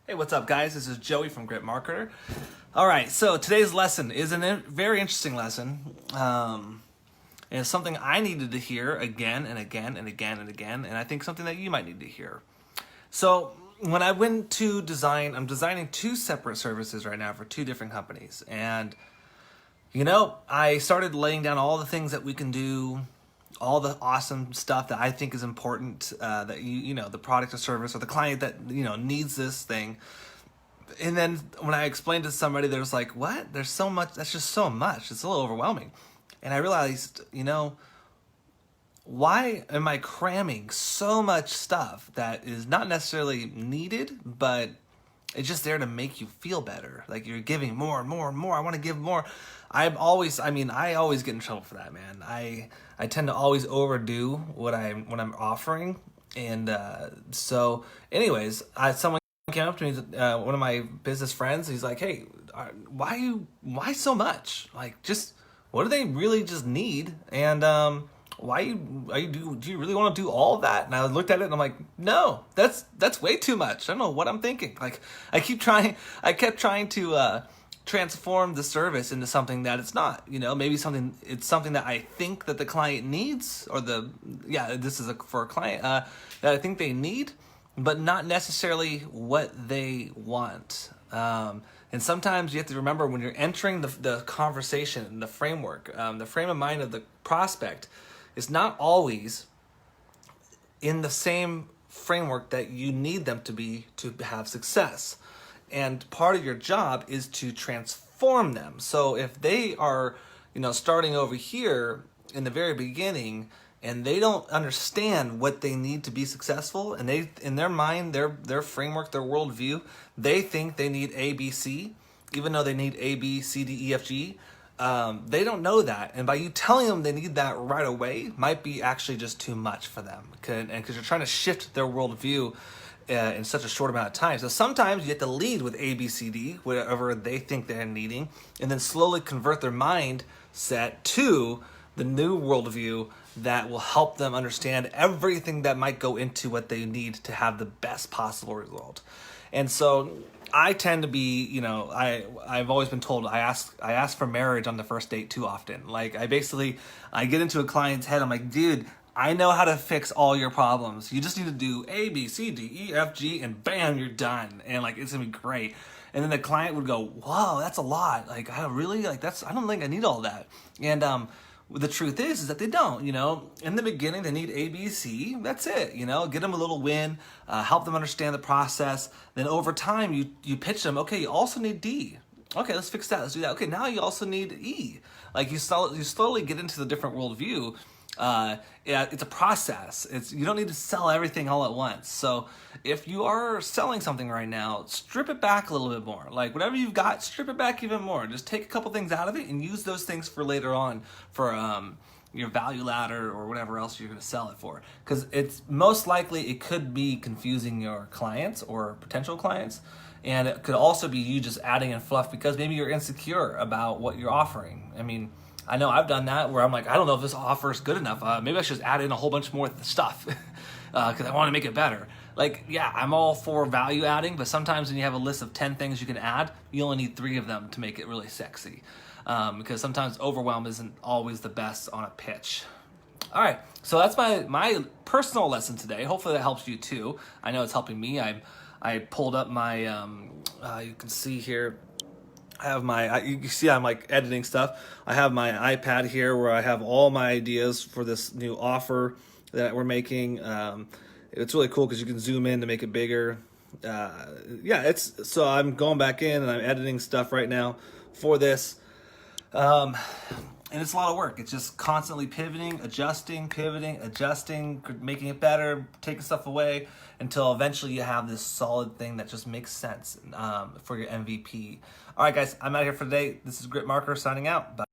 Hey, what's up, guys? This is Joey from Grit Marketer. All right, so today's lesson is a very interesting lesson. And it's something I needed to hear again and again and again and again, and I think something that you might need to hear. So when I went to design, I'm designing two separate services right now for two different companies. And, I started laying down all the things that we can do, all the awesome stuff that I think is important, that the product or service or the client that needs this thing. And then when I explained to somebody, there's like, what? There's so much. That's just so much. It's a little overwhelming. And I realized, why am I cramming so much stuff that is not necessarily needed, but it's just there to make you feel better. Like you're giving more and more and more. I want to give more. I always get in trouble for that, man. I tend to always overdo what I'm offering. And so anyways, someone came up to me, one of my business friends. He's like, hey, why so much? Like, just what do they really just need? And do you really want to do all of that? And I looked at it and I'm like, no, that's way too much. I don't know what I'm thinking. Like I kept trying to transform the service into something that it's not. Maybe it's something that I think that the client needs, or this is for a client that I think they need, but not necessarily what they want. And sometimes you have to remember, when you're entering the conversation, the framework, the frame of mind of the prospect is not always in the same framework that you need them to be to have success. And part of your job is to transform them. So if they are, starting over here in the very beginning, and they don't understand what they need to be successful, and they, in their mind, their framework, their worldview, they think they need A, B, C, even though they need A, B, C, D, E, F, G. They don't know that, and by you telling them they need that right away might be actually just too much for them, because you're trying to shift their worldview in such a short amount of time. So sometimes you have to lead with A, B, C, D, whatever they think they're needing, and then slowly convert their mindset to the new worldview that will help them understand everything that might go into what they need to have the best possible result. And so I tend to be, I've always been told I ask for marriage on the first date too often. Like I get into a client's head. I'm like, dude, I know how to fix all your problems. You just need to do A, B, C, D, E, F, G, and bam, you're done. And like, it's gonna be great. And then the client would go, whoa, that's a lot. Like, I don't think I need all that. And the truth is that they don't. In the beginning, they need A, B, C. That's it. Get them a little win, help them understand the process. Then over time, you pitch them. Okay, you also need D. Okay, let's fix that. Let's do that. Okay, now you also need E. Like you slowly get into the different worldview. It's a process. You don't need to sell everything all at once. So if you are selling something right now, strip it back a little bit more. Like whatever you've got, strip it back even more. Just take a couple things out of it and use those things for later on for your value ladder or whatever else you're going to sell it for. Because it's most likely it could be confusing your clients or potential clients. And it could also be you just adding in fluff because maybe you're insecure about what you're offering. I know I've done that where I'm like, I don't know if this offer is good enough. Maybe I should just add in a whole bunch more stuff because I want to make it better. Like, yeah, I'm all for value adding, but sometimes when you have a list of 10 things you can add, you only need 3 of them to make it really sexy. Because sometimes overwhelm isn't always the best on a pitch. All right, so that's my personal lesson today. Hopefully that helps you too. I know it's helping me. I pulled up my, you can see here, I have you see I'm like editing stuff. I have my iPad here where I have all my ideas for this new offer that we're making. It's really cool because you can zoom in to make it bigger. So I'm going back in and I'm editing stuff right now for this. And it's a lot of work. It's just constantly pivoting, adjusting, making it better, taking stuff away until eventually you have this solid thing that just makes sense for your MVP. All right, guys, I'm out here for today. This is Grit Marketer signing out. Bye.